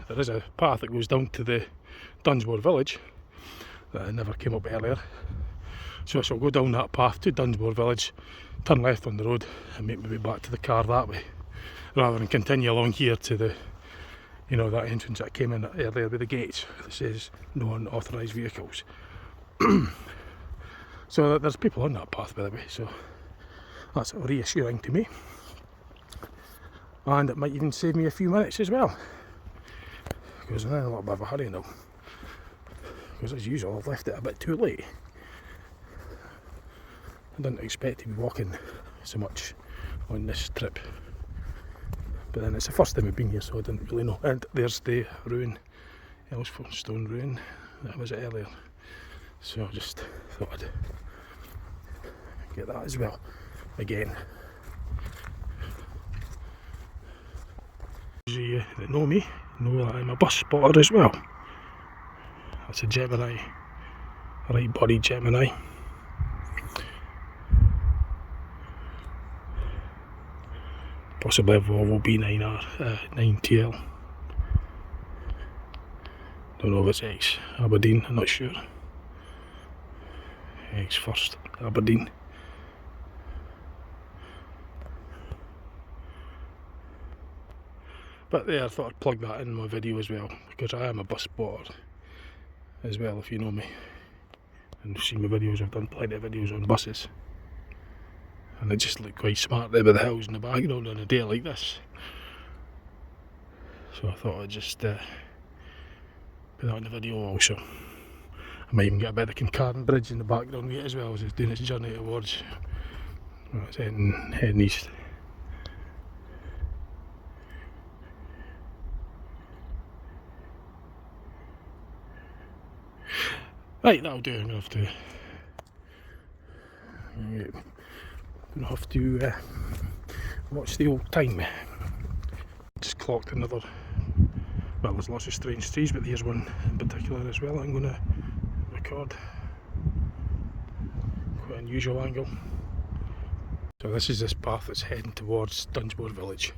there is a path that goes down to the Dunmore village that I never came up earlier. So I shall go down that path to Dunmore village, turn left on the road and make my way back to the car that way, rather than continue along here to the, you know, that entrance that I came in earlier with the gates that says no unauthorised vehicles. So there's people on that path, by the way, so that's reassuring to me, and it might even save me a few minutes as well, because I'm in a little bit of a hurry now, because as usual I've left it a bit too late. I didn't expect to be walking so much on this trip, but then it's the first time we've been here, so I didn't really know. And there's the ruin, Elphinstone ruin, that was it earlier, so I just thought I'd get that as well. Again, those of you that know me know that I'm a bus spotter as well. That's a Gemini, a right body Gemini. Possibly a Volvo B9R 9TL. Don't know if it's X Aberdeen, I'm not sure. X first Aberdeen. But there, I thought I'd plug that in my video as well, because I am a bus spotter as well, if you know me and you've seen my videos. I've done plenty of videos on buses, and they just look quite smart there with the hills in the background on a day like this. So I thought I'd just put that in the video also. I might even get a bit of the Kincardine Bridge in the background with it as well, as it's doing its journey towards, well, it's heading east. Right, that'll do. I'm gonna have to watch the old time. Just clocked another, well, there's lots of strange trees, but here's one in particular as well I'm going to record. Quite unusual angle. So this is this path that's heading towards Dunmore village.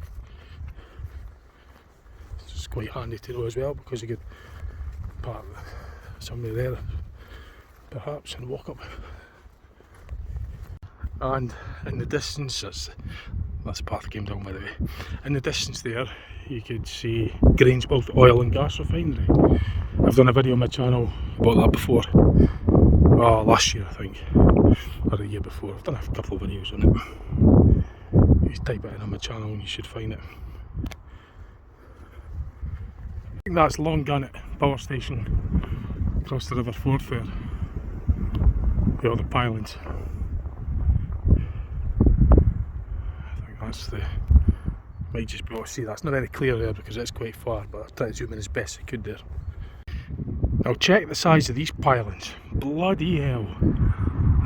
It's quite handy to know as well, because you could park somewhere there perhaps and walk up. And in the distance, that's the path came down, by the way. In the distance there you could see Grangebuilt Oil and Gas Refinery. I've done a video on my channel about that before. Oh, last year I think, or the year before. I've done a couple of videos on it. You type it in on my channel and you should find it. I think that's Longannet Power Station across the River Forth there. The other pylons. I think that's the, might just be able to see that. It's not very clear there because it's quite far, but I'll try to zoom in as best I could there. Now check the size of these pylons. Bloody hell.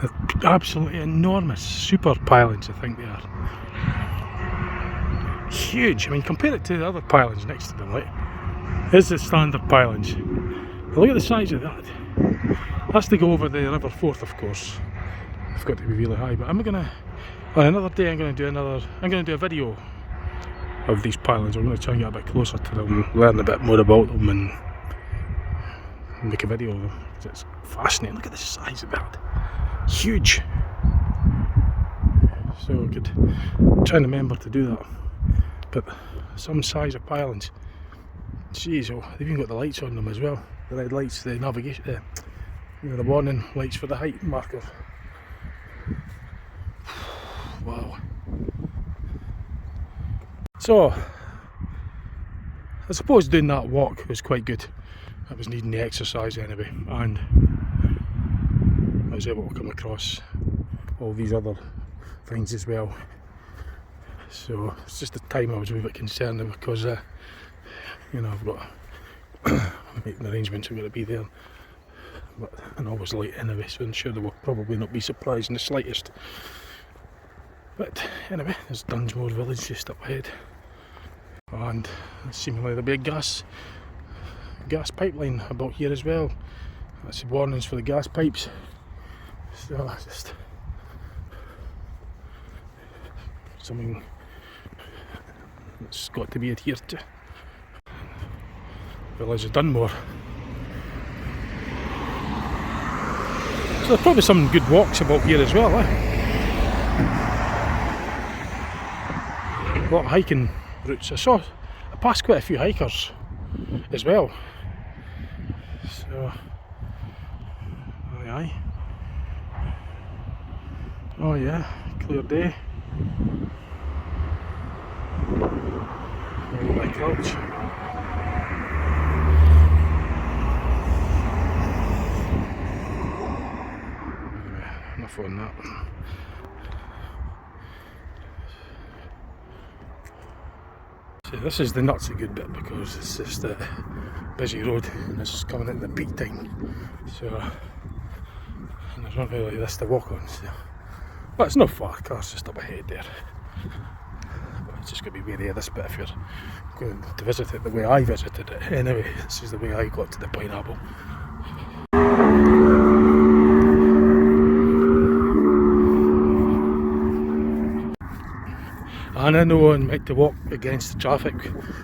They're absolutely enormous. Super pylons, I think they are. Huge. I mean, compare it to the other pylons next to them, like. Here's the standard pylons. Look at the size of that. That's to go over the River Forth, of course. They've got to be really high, but I'm gonna, on another day I'm gonna do a video of these pylons. I'm gonna try and get a bit closer to them, learn a bit more about them and make a video of them. It's fascinating. Look at the size of that. Huge. So I could try and remember to do that. But some size of pylons. Jeez, oh, they've even got the lights on them as well. The red lights, the navigation, the warning lights for the height marker. Wow. So, I suppose doing that walk was quite good. I was needing the exercise anyway, and I was able to come across all these other things as well. So it's just the time I was a wee bit concerned because you know, I've got making arrangements, I'm going to be there, but I'm always late anyway, so I'm sure they will probably not be surprised in the slightest. But anyway, there's Dunmore village just up ahead, and seemingly there'll be a gas gas pipeline about here as well. That's the warnings for the gas pipes. So just something that's got to be adhered to. Village of Dunmore. So there's probably some good walks about here as well, eh? A lot of hiking routes. I passed quite a few hikers as well. So, aye. Oh yeah, clear day. All by clouds. Enough on that. So this is the nuts a good bit because it's just a busy road and this is coming into the peak time. So, and there's not really this to walk on. So. But it's not far, car's just up ahead there. But it's just going to be wary of this bit if you're going to visit it the way I visited it. Anyway, this is the way I got to the pineapple. And I know I'm meant to walk against the traffic.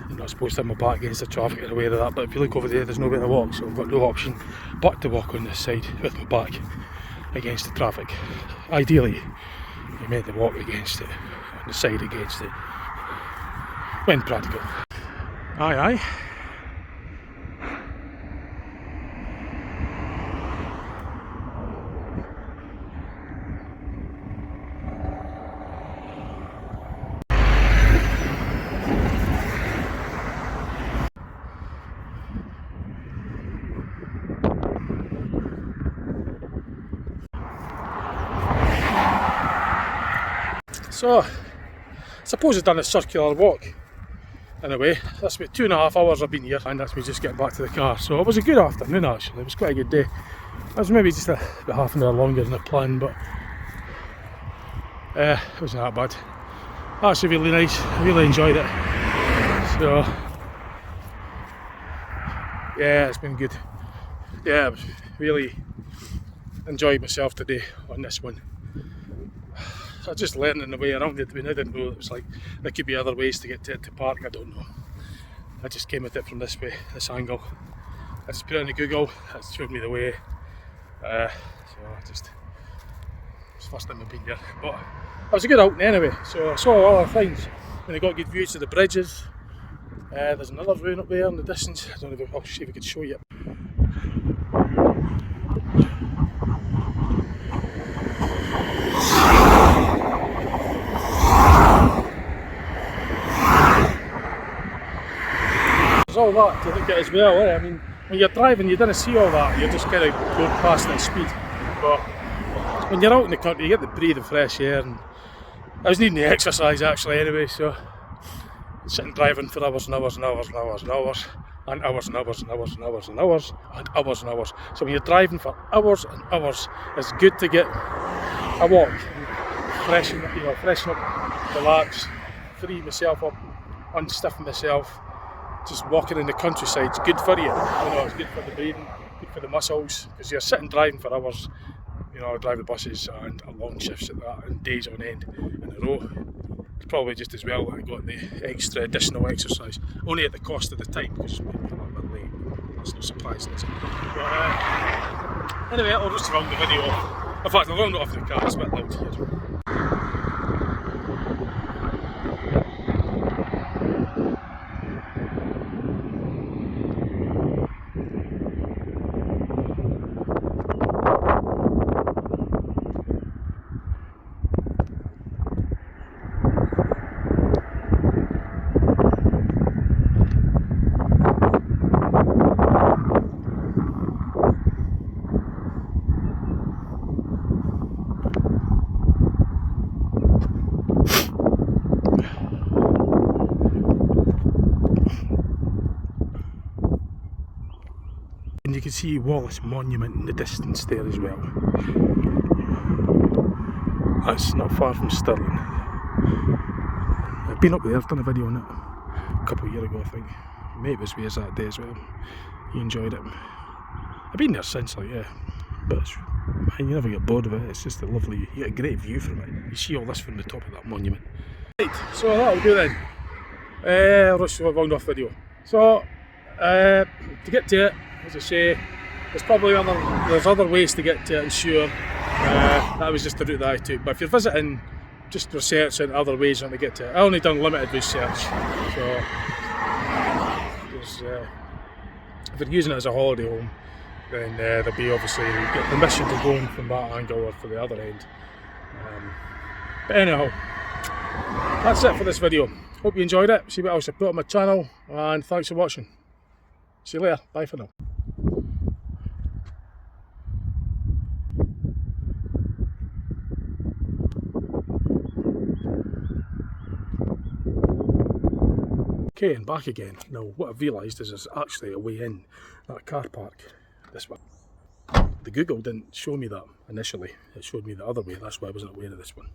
I'm not supposed to have my back against the traffic, I'm aware of that, but if you look over there's no way to walk, so I've got no option but to walk on this side with my back against the traffic. Ideally, you're meant to walk against it, on the side against it, when practical. Aye aye. So, I suppose I've done a circular walk in a way. That's about 2.5 hours I've been here and that's me just getting back to the car. So it was a good afternoon actually, it was quite a good day. It was maybe just about half an hour longer than I planned, but it wasn't that bad. Actually really nice, I really enjoyed it. So, yeah, it's been good. Yeah, I really enjoyed myself today on this one. I just learning the way around it. I mean, I didn't know it was like there could be other ways to get to park. I don't know. I just came at it from this way, this angle. I just put it in Google. It showed me the way. So I just it's the first time I've been here, but it was a good outing anyway. So I saw all other things. And I got good views of the bridges. There's another ruin up there in the distance. I don't know if I'll see if I could show you. There's all that to look at as well, eh? I mean, when you're driving you don't see all that, you're just kind of going past at speed. But when you're out in the country you get to breathe the fresh air, and I was needing the exercise actually anyway, so sitting driving for hours and hours and hours and hours and hours and hours and hours and hours and hours and hours and hours and hours. So when you're driving for hours and hours, it's good to get a walk, freshen up, relax, free myself up, unstiffen myself. Just walking in the countryside is good for you. It's good for the breathing, good for the muscles, because you're sitting driving for hours. I drive the buses and long shifts at that, and days on end in a row. It's probably just as well that I got the extra additional exercise, only at the cost of the time, because it's maybe a little bit late. That's no surprise, is it? But anyway, I'll just round the video off. In fact, I'll round it off the car, it's a bit loud here. And you can see Wallace Monument in the distance there as well. That's not far from Stirling. I've been up there, I've done a video on it a couple of years ago I think. Mate was with us that day as well. you enjoyed it. I've been there since, like, yeah, but you never get bored of it. It's just a lovely, you get a great view from it. You see all this from the top of that monument. Right, so that'll do then. Let's do a round off video. So to get to it, as I say, there's other ways to get to it, and sure, that was just the route that I took. But if you're visiting, just research and other ways on to get to it. I only done limited research, so if you're using it as a holiday home, then there'll be obviously you get permission to go in from that angle or for the other end. But anyhow, that's it for this video. Hope you enjoyed it. See what else I put on my channel, and thanks for watching. See you later. Bye for now. Okay, and back again. Now, what I've realised is there's actually a way in that car park. This one. The Google didn't show me that initially. It showed me the other way. That's why I wasn't aware of this one.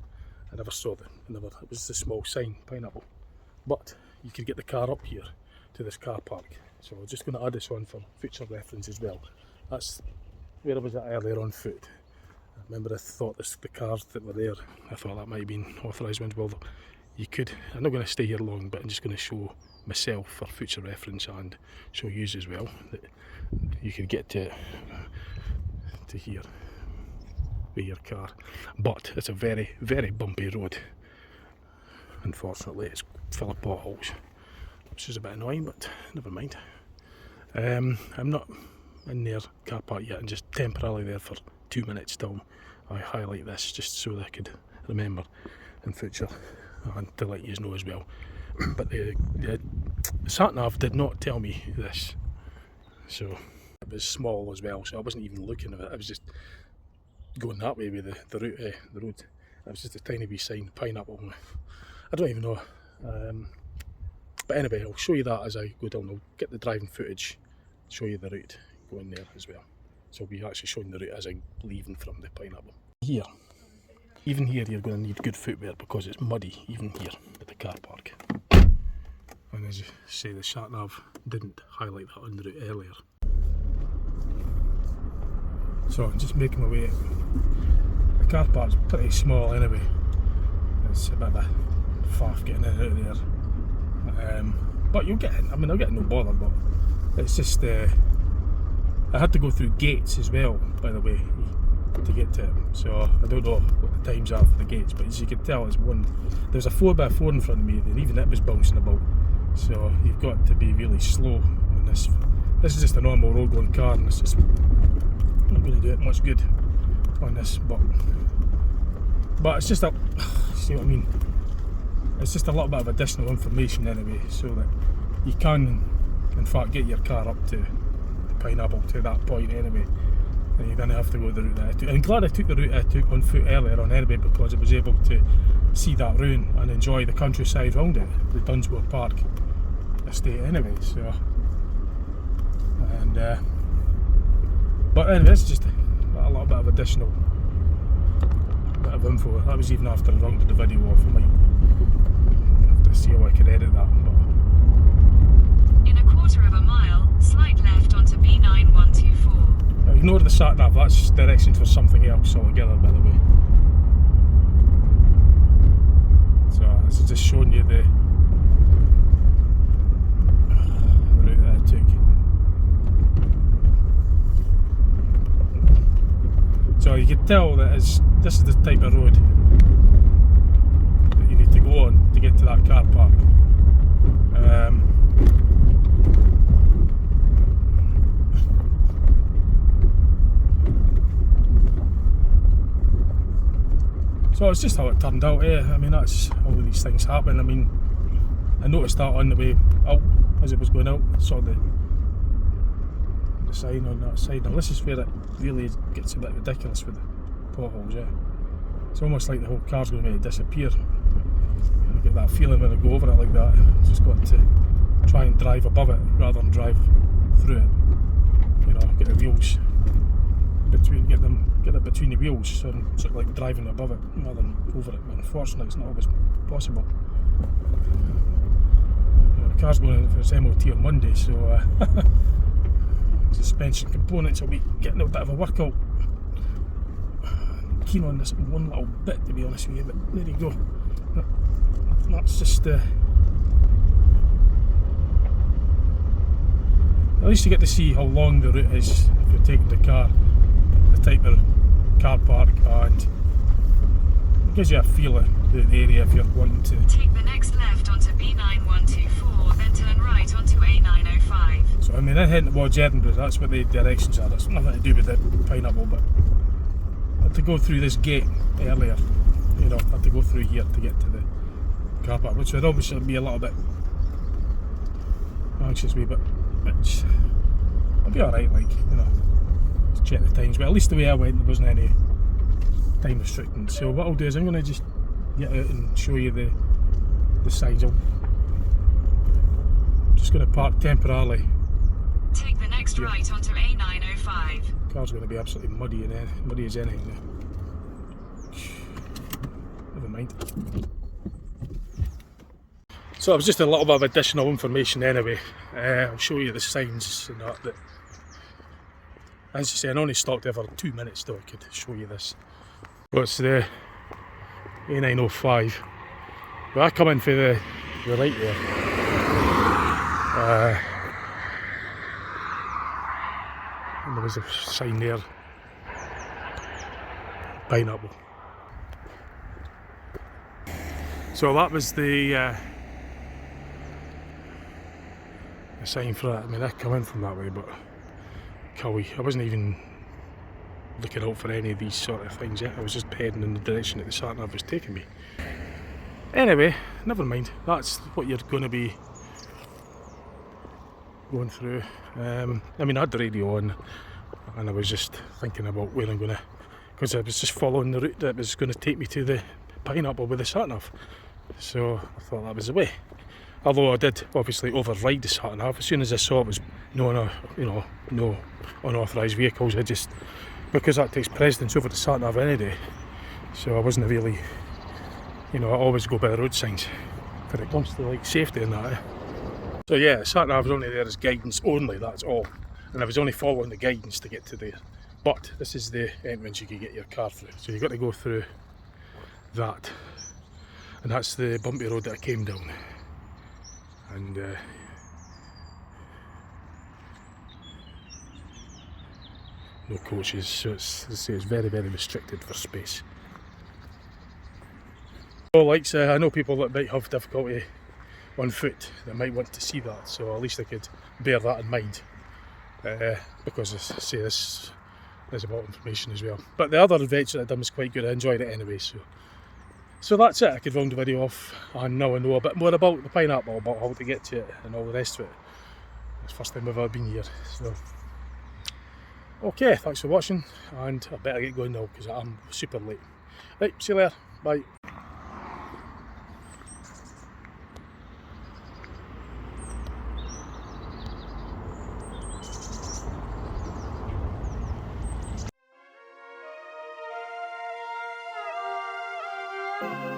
I never saw it. It was the small sign, pineapple. But you could get the car up here to this car park. So I'm just going to add this on for future reference as well. That's where I was at earlier on foot. I remember I thought the cars that were there, I thought that might have been authorised ones. Well, you could, I'm not going to stay here long, but I'm just going to show myself for future reference and show you as well that you could get to here with your car. But it's a very, very bumpy road. Unfortunately, it's full of potholes, which is a bit annoying, but never mind. I'm not in their car park yet. I'm just temporarily there for 2 minutes till I highlight this, just so that I could remember in future and to let you know as well. But the sat-nav did not tell me this, so it was small as well, so I wasn't even looking at it. I was just going that way with the route, the road. It was just a tiny wee sign, pineapple. I don't even know. But anyway, I'll show you that as I go down. I'll get the driving footage, show you the route going there as well. So I'll be actually showing the route as I'm leaving from the pineapple. Here, even here you're going to need good footwear because it's muddy, even here at the car park. And as you say, the sat-nav didn't highlight that on the route earlier. So I'm just making my way. The car park's pretty small anyway. It's a bit of a faff getting in and out of there. But you'll get in. I mean, I'll get no bother, but it's just I had to go through gates as well, by the way, to get to it. So I don't know what the times are for the gates, but as you can tell, there's a 4x4 in front of me, and even it was bouncing about. So you've got to be really slow on this. This is just a normal road going car, and it's just not going to do it much good on this. But it's just a, see what I mean? It's just a little bit of additional information anyway, so that you can, in fact, get your car up to the pineapple to that point anyway, and you don't have to go the route that I took. I'm glad I took the route I took on foot earlier on anyway, because I was able to see that ruin and enjoy the countryside round it, the Dunmore Park estate anyway. So, and but anyway, it's just a little bit of additional bit of info. That was even after I rounded the video off. I might have to see how I could edit that. But
in a quarter of a mile, slight left onto B9124.
Ignore the sat-nav, that's directions for something else altogether, by the way. So this is just showing you the route that I took. So you can tell that this is the type of road that you need to go on to get to that car park. So it's just how it turned out, eh? I mean, that's how these things happen. I mean, I noticed that on the way out, as it was going out. I saw the sign on that side. Now this is where it really gets a bit ridiculous with the potholes, yeah. It's almost like the whole car's going to disappear. You get that feeling when I go over it like that. I've just got to try and drive above it rather than drive through it. You know, get the wheels between, get it between the wheels, so I'm sort of like driving above it rather than over it. But unfortunately, it's not always possible. You know, the car's going in for its MOT on Monday, so suspension components, I'll be getting a bit of a workout. I'm keen on this one little bit, to be honest with you, but there you go. That's just at least you get to see how long the route is if you're taking the car, the type of car park, and it gives you a feel of the area if you're wanting to.
Take the next left onto B9124, then turn right onto A905.
So I mean, I'm heading towards Edinburgh, that's what the directions are. That's nothing to do with the Pineapple, but I had to go through this gate earlier. You know, I had to go through here to get to the car park, which would obviously be a little bit anxious wee bit, which I'll be alright, like, you know, just check the times, but at least the way I went there wasn't any time restricting. So what I'll do is I'm going to just get out and show you the signs. I'm just going to park temporarily.
Take the next right onto A905.
The car's going to be absolutely muddy as anything now. Never mind. So it was just a little bit of additional information anyway. I'll show you the signs and that. But as I say, I only stopped there for 2 minutes, though I could show you this. Well, it's the A905. But I come in for the right there. And there was a sign there. Pineapple. So that was the sign for that. I mean, I come in from that way, but Cowie, I wasn't even looking out for any of these sort of things yet. I was just heading in the direction that the sat nav was taking me. Anyway, never mind. That's what you're going to be going through. I mean, I had the radio on, and I was just thinking about where I'm going to, because I was just following the route that was going to take me to the Pineapple with the sat nav. So I thought that was the way. Although I did obviously override the sat nav as soon as I saw it was no unauthorised vehicles. I just, because that takes precedence over the sat nav any day. So I wasn't really, you know, I always go by the road signs when it comes to like safety and that. So yeah, sat nav is only there as guidance only, that's all. And I was only following the guidance to get to there. But this is the entrance you can get your car through. So you've got to go through that. And that's the bumpy road that I came down. And no coaches, so it's very, very restricted for space. So like I know people that might have difficulty on foot that might want to see that, so at least I could bear that in mind, because I say this is about information as well. But the other adventure I've done was quite good. I enjoyed it anyway, so that's it. I could round the video off, and now I know a bit more about the Pineapple, about how to get to it and all the rest of it. It's the first time I've ever been here, so okay, thanks for watching, and I better get going now because I'm super late. Right, see you later, bye.
Thank you.